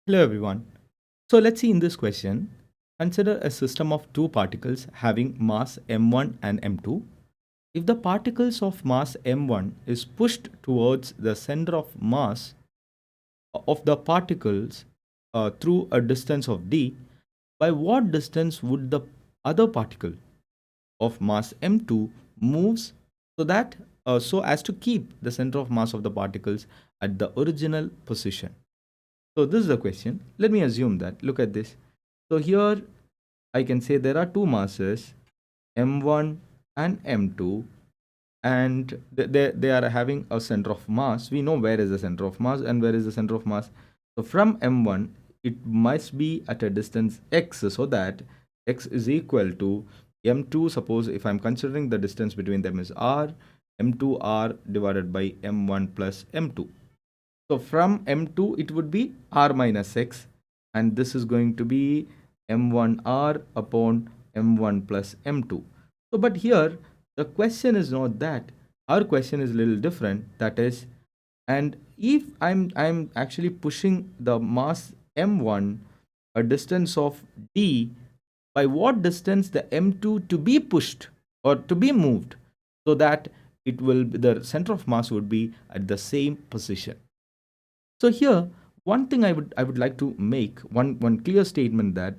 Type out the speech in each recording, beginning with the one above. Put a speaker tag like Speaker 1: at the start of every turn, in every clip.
Speaker 1: Hello everyone. So let's see in this question. Consider a system of two particles having mass m1 and m2. If the particles of mass m1 is pushed towards the center of mass of the particles through a distance of d, by what distance would the other particle of mass m2 moves so as to keep the center of mass of the particles at the original position? So this is the question. Let me assume that. Look at this. So here I can say there are two masses, m1 and m2, and they are having a center of mass. We know where is the center of mass and where is the center of mass. So from m1, it must be at a distance x, so that x is equal to m2. Suppose if I'm considering the distance between them is r, m2 r divided by m1 plus m2. So from M2, it would be R minus X, and this is going to be M1R upon M1 plus M2. So, but here the question is not that. Our question is a little different. That is, and if I'm actually pushing the mass M1 a distance of D, by what distance the M2 to be pushed or to be moved, so that it will the center of mass would be at the same position. So here, one thing I would like to make one clear statement that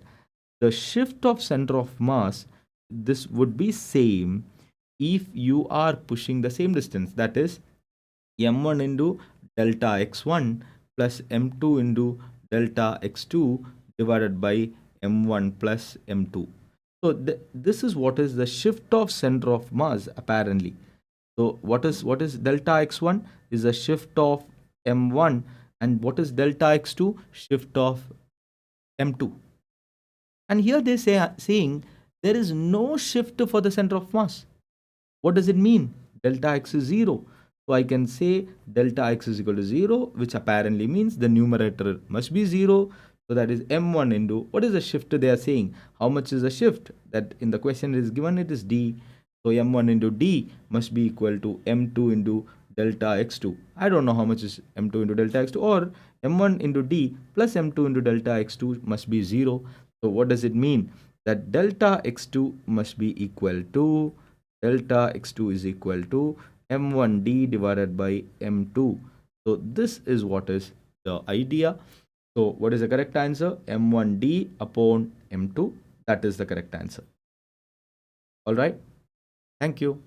Speaker 1: the shift of center of mass, this would be same if you are pushing the same distance, that is m1 into delta x1 plus m2 into delta x2 divided by m1 plus m2. So this is what is the shift of center of mass apparently. So what is delta x1 is a shift of m1, and what is delta x2? Shift of m2. And here they saying there is no shift for the center of mass. What does it mean? Delta x is 0. So I can say delta x is equal to 0, which apparently means the numerator must be 0. So that is m1 into, what is the shift they are saying? How much is the shift? That in the question is given, it is d. So m1 into d must be equal to m2 into delta x2. I don't know how much is m2 into delta x2, or m1 into d plus m2 into delta x2 must be 0. So what does it mean? That delta x2 must be equal to delta x2 is equal to m1d divided by m2. So this is what is the idea. So what is the correct answer? M1d upon m2. That is the correct answer. All right. Thank you.